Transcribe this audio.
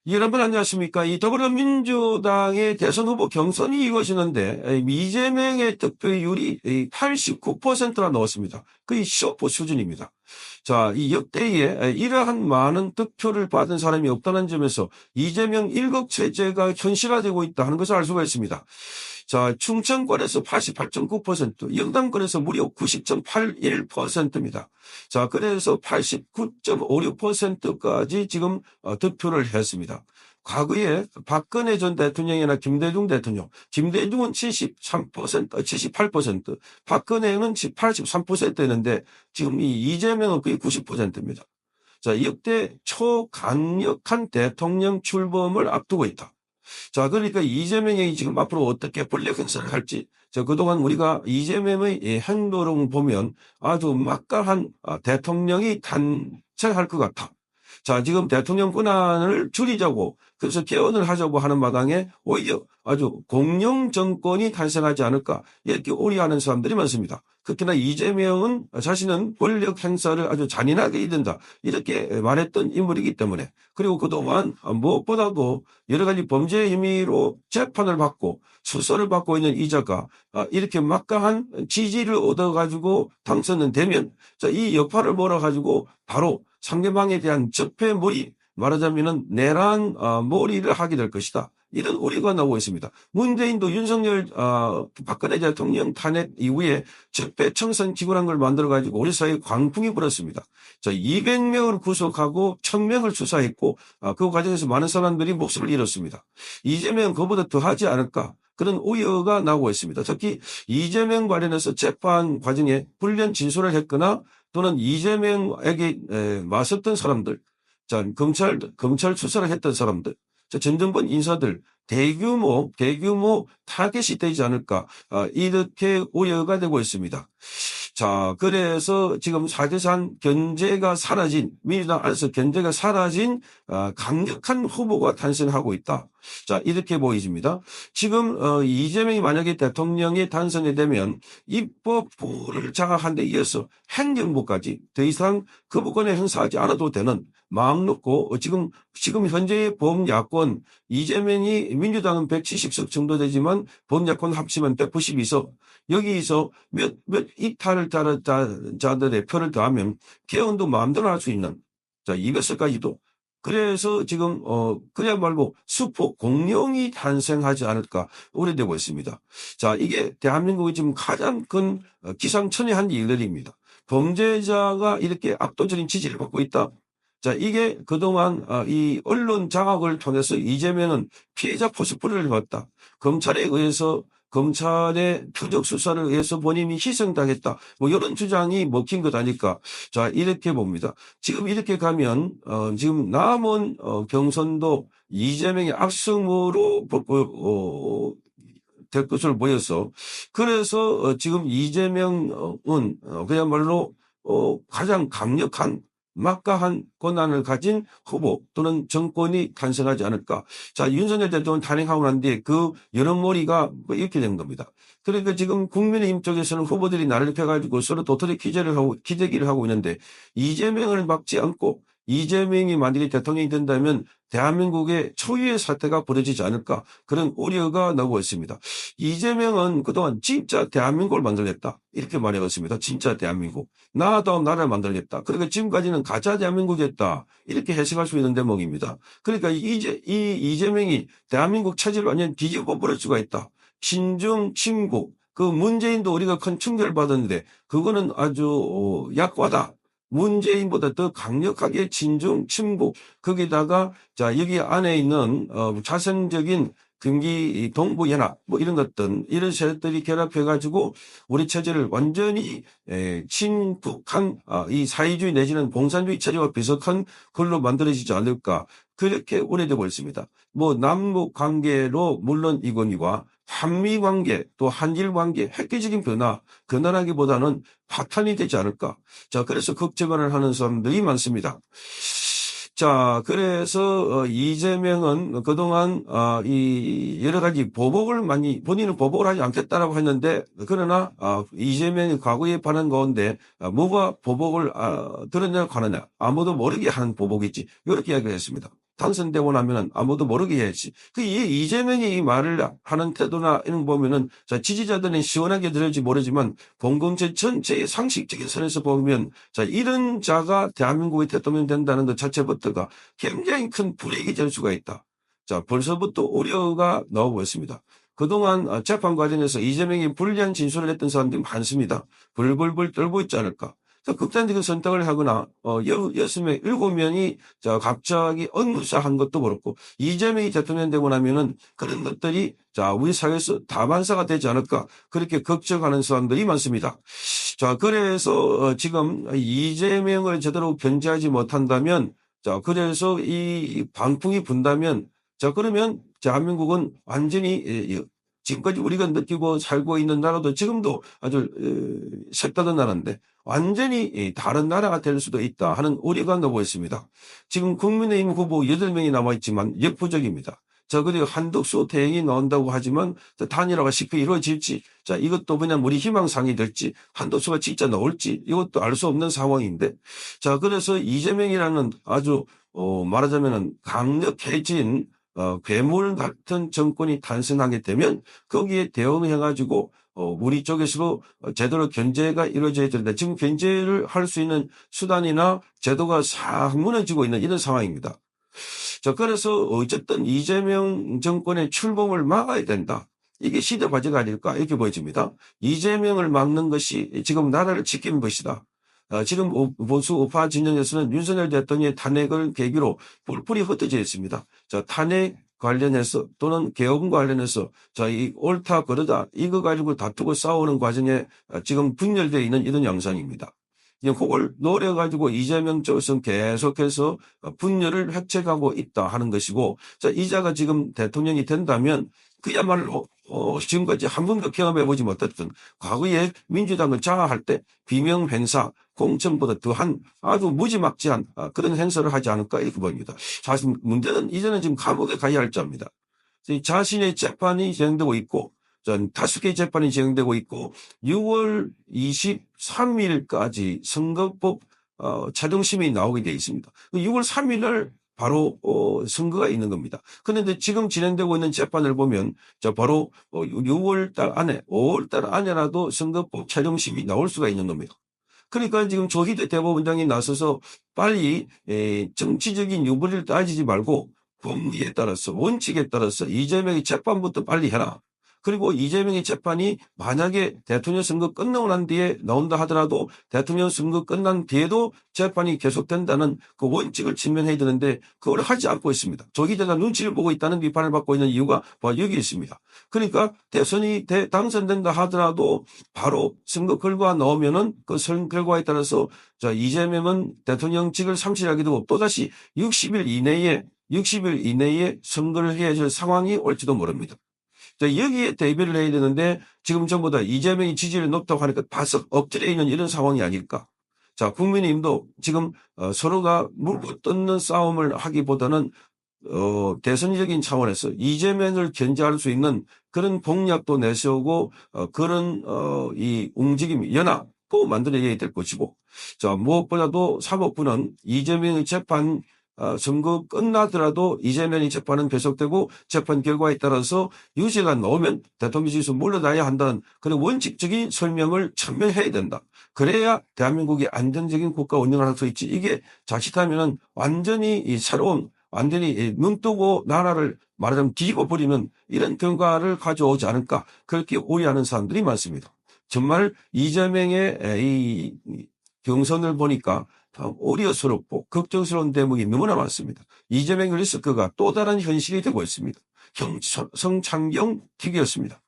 여러분 안녕하십니까? 이 더불어민주당의 대선 후보 경선이 이루어지는데 이재명의 득표율이 89%나 나왔습니다. 거의 시오프 수준입니다. 자, 이 역대에 이러한 많은 득표를 받은 사람이 없다는 점에서 이재명 일국 체제가 현실화되고 있다 하는 것을 알 수가 있습니다. 자, 충청권에서 88.9%, 영남권에서 무려 90.81%입니다. 자, 그래서 89.56%까지 지금 득표를 했습니다. 과거에 박근혜 전 대통령이나 김대중 대통령, 김대중은 73%, 78%, 박근혜는 83%였는데 지금 이 이재명은 거의 90%입니다. 자, 역대 초강력한 대통령 출범을 앞두고 있다. 자, 그러니까 이재명이 지금 앞으로 어떻게 권력 행사를 할지, 그동안 우리가 이재명의 행동을 보면 아주 막강한 대통령이 탄생할 것 같아. 자, 지금 대통령 권한을 줄이자고, 그래서 개헌을 하자고 하는 마당에 오히려 아주 공룡 정권이 탄생하지 않을까, 이렇게 우려하는 사람들이 많습니다. 특히나 이재명은 자신은 권력 행사를 아주 잔인하게 이른다, 이렇게 말했던 인물이기 때문에, 그리고 그동안 무엇보다도 여러 가지 범죄 혐의로 재판을 받고 수사를 받고 있는 이자가 이렇게 막강한 지지를 얻어가지고 당선은 되면, 자, 이 여파를 몰아가지고 바로 상대방에 대한 적폐몰이, 말하자면은 내란 몰이를 하게 될 것이다, 이런 우려가 나오고 있습니다. 문재인도 윤석열 박근혜 대통령 탄핵 이후에 적폐청산 기구란 걸 만들어가지고 우리 사회에 광풍이 불었습니다. 자, 200명을 구속하고 1000명을 수사했고 그 과정에서 많은 사람들이 목숨을 잃었습니다. 이재명은 그보다 더 하지 않을까, 그런 우려가 나오고 있습니다. 특히 이재명 관련해서 재판 과정에 불리한 진술을 했거나 또는 이재명에게 맞섰던 사람들, 자, 검찰 수사를 했던 사람들, 자, 전정권 인사들 대규모 타겟이 되지 않을까, 이렇게 우려가 되고 있습니다. 자, 그래서 지금 사실상 견제가 사라진, 민주당 안에서 견제가 사라진 강력한 후보가 탄생하고 있다. 자, 이렇게 보여집니다. 지금 이재명이 만약에 대통령이 당선이 되면 입법부를 장악한 데 이어서 행정부까지 더 이상 거부권을 행사하지 않아도 되는 마음 놓고 지금 현재의 범야권, 이재명이 민주당은 170석 정도 되지만 범야권 합치면 192석, 여기서 몇 이탈을 따른 자들의 표를 더하면 개헌도 마음대로 할 수 있는, 자, 200석까지도. 그래서 지금 그야말로 수포 공룡이 탄생하지 않을까 우려되고 있습니다. 자, 이게 대한민국의 지금 가장 큰 기상천외한 일들입니다. 범죄자가 이렇게 압도적인 지지를 받고 있다. 자, 이게 그동안 이 언론 장악을 통해서 이재명은 피해자 포스프레를 받다. 검찰의 표적 수사를 위해서 본인이 희생당했다, 뭐 이런 주장이 먹힌 것 아닐까. 자, 이렇게 봅니다. 지금 이렇게 가면 지금 남은 경선도 이재명의 악승으로 될 것으로 보여서, 그래서 지금 이재명은 그야말로 가장 강력한 막강한 권한을 가진 후보 또는 정권이 탄생하지 않을까. 자, 윤석열 대통령 탄핵하고 난 뒤에 그 여론몰이가 이렇게 된 겁니다. 그러니까 지금 국민의힘 쪽에서는 후보들이 나를 펴가지고 서로 도토리 기대기를 하고 있는데, 이재명을 막지 않고 이재명이 만약에 대통령이 된다면 대한민국의 초유의 사태가 벌어지지 않을까, 그런 우려가 나오고 있습니다. 이재명은 그동안 진짜 대한민국을 만들겠다, 이렇게 말해왔습니다. 진짜 대한민국. 나라다운 나라를 만들겠다. 그러니까 지금까지는 가짜 대한민국이었다, 이렇게 해석할 수 있는 대목입니다. 그러니까 이재명이 대한민국 체제를 완전히 뒤집어 버릴 수가 있다. 친중, 친국. 그 문재인도 우리가 큰 충격을 받았는데 그거는 아주 약과다. 문재인보다 더 강력하게 친중, 친북, 거기다가 자, 여기 안에 있는 자생적인 경기 동부연합, 뭐 이런 것들, 이런 세력들이 결합해가지고 우리 체제를 완전히 친북한 이 사회주의 내지는 공산주의 체제와 비슷한 걸로 만들어지지 않을까, 그렇게 우려되고 있습니다. 뭐 남북 관계로 물론 이건희와 한미 관계 또 한일 관계 획기적인 변화라기보다는 파탄이 되지 않을까. 자, 그래서 걱정을 하는 사람들이 많습니다. 자, 그래서 이재명은 그동안 이 여러 가지 본인은 보복을 하지 않겠다라고 했는데, 그러나 이재명이 과거에 반한 가운데 뭐가 보복을 드러내고 하느냐, 아무도 모르게 하는 보복이지, 이렇게 이야기를 했습니다. 당선되고 나면은 아무도 모르게 해야지. 이재명이 이 말을 하는 태도나 이런 거 보면은 자, 지지자들은 시원하게 들을지 모르지만 공공체 전체의 상식적인 선에서 보면 자, 이런 자가 대한민국의 대통령 된다는 것 자체부터가 굉장히 큰 불이익이 될 수가 있다. 자, 벌써부터 우려가 나오고 있습니다. 그동안 재판 과정에서 이재명이 불리한 진술을 했던 사람들이 많습니다. 불불불 떨고 있지 않을까. 극단적인 선택을 하거나 6명, 7명이 자 갑자기 언무사한 것도 그렇고 이재명이 대통령 되고 나면은 그런 것들이 자 우리 사회에서 다반사가 되지 않을까 그렇게 걱정하는 사람들이 많습니다. 자 그래서 지금 이재명을 제대로 견제하지 못한다면 자 그래서 이 방풍이 분다면 자 그러면 대한민국은 완전히 지금까지 우리가 느끼고 살고 있는 나라도 지금도 아주 색다른 나라인데 완전히 다른 나라가 될 수도 있다 하는 우려가 나오고 있습니다. 지금 국민의힘 후보 8명이 남아있지만 역부족입니다. 자, 그리고 한덕수 대행이 나온다고 하지만 단일화가 쉽게 이루어질지, 자, 이것도 그냥 우리 희망상이 될지, 한덕수가 진짜 나올지, 이것도 알 수 없는 상황인데, 자, 그래서 이재명이라는 아주, 말하자면은 강력해진 괴물 같은 정권이 탄생하게 되면 거기에 대응해가지고 우리 쪽에서도 제대로 견제가 이루어져야 된다. 지금 견제를 할 수 있는 수단이나 제도가 싹 무너지고 있는 이런 상황입니다. 자, 그래서 어쨌든 이재명 정권의 출범을 막아야 된다. 이게 시대 과제가 아닐까 이렇게 보여집니다. 이재명을 막는 것이 지금 나라를 지키는 것이다. 지금 보수 우파 진영에서는 윤석열 대통령의 탄핵을 계기로 뿔뿔이 흩어져 있습니다. 자, 탄핵 관련해서 또는 개헌 관련해서 자, 이 옳다 그러다 이거 가지고 다투고 싸우는 과정에 지금 분열되어 있는 이런 양상입니다. 그걸 노려가지고 이재명 쪽에서는 계속해서 분열을 획책하고 있다 하는 것이고, 자, 이자가 지금 대통령이 된다면 그야말로 지금까지 한 번도 경험해보지 못했던 과거에 민주당을 장악할 때 비명 행사, 공천보다 더한 아주 무지막지한 그런 행사를 하지 않을까 이렇게 봅니다. 사실 문제는 이제는 지금 감옥에 가야 할 자입니다. 자신의 재판이 진행되고 있고 5개의 재판이 진행되고 있고 6월 23일까지 선거법 차등심이 나오게 되어 있습니다. 6월 3일 날 바로 선거가 있는 겁니다. 그런데 지금 진행되고 있는 재판을 보면 바로 6월 달 안에 5월 달 안에라도 선거법 차등심이 나올 수가 있는 겁니다. 그러니까 지금 조희대 대법원장이 나서서 빨리 정치적인 유불리를 따지지 말고 법리에 따라서 원칙에 따라서 이재명의 재판부터 빨리 해라. 그리고 이재명의 재판이 만약에 대통령 선거 끝나고 난 뒤에 나온다 하더라도 대통령 선거 끝난 뒤에도 재판이 계속된다는 그 원칙을 직면해야 되는데 그걸 하지 않고 있습니다. 조기대가 눈치를 보고 있다는 비판을 받고 있는 이유가 바로 여기 있습니다. 그러니까 대선이 당선된다 하더라도 바로 선거 결과 나오면은 그 선거 결과에 따라서 자, 이재명은 대통령직을 상실하게 되고 또다시 60일 이내에 선거를 해야 할 상황이 올지도 모릅니다. 여기에 대비를 해야 되는데 지금 전부 다 이재명이 지지율이 높다고 하니까 바싹 엎드려 있는 이런 상황이 아닐까. 자, 국민의힘도 지금 서로가 물고 뜯는 싸움을 하기보다는 대선적인 차원에서 이재명을 견제할 수 있는 그런 공약도 내세우고 그런 이 움직임, 연합도 만들어야 될 것이고 자, 무엇보다도 사법부는 이재명의 재판 선거 끝나더라도 이재명의 재판은 계속되고 재판 결과에 따라서 유죄가 나오면 대통령직에서 물러나야 한다는 그런 원칙적인 설명을 천명해야 된다. 그래야 대한민국이 안정적인 국가 운영을 할 수 있지. 이게 자칫하면은 완전히 새로운 완전히 눈 뜨고 나라를 말하자면 뒤집어 버리는 이런 결과를 가져오지 않을까 그렇게 우려하는 사람들이 많습니다. 정말 이재명의 이 경선을 보니까 우려스럽고 걱정스러운 대목이 너무나 많습니다. 이재명 리스크가 또 다른 현실이 되고 있습니다. 성창경 TV였습니다.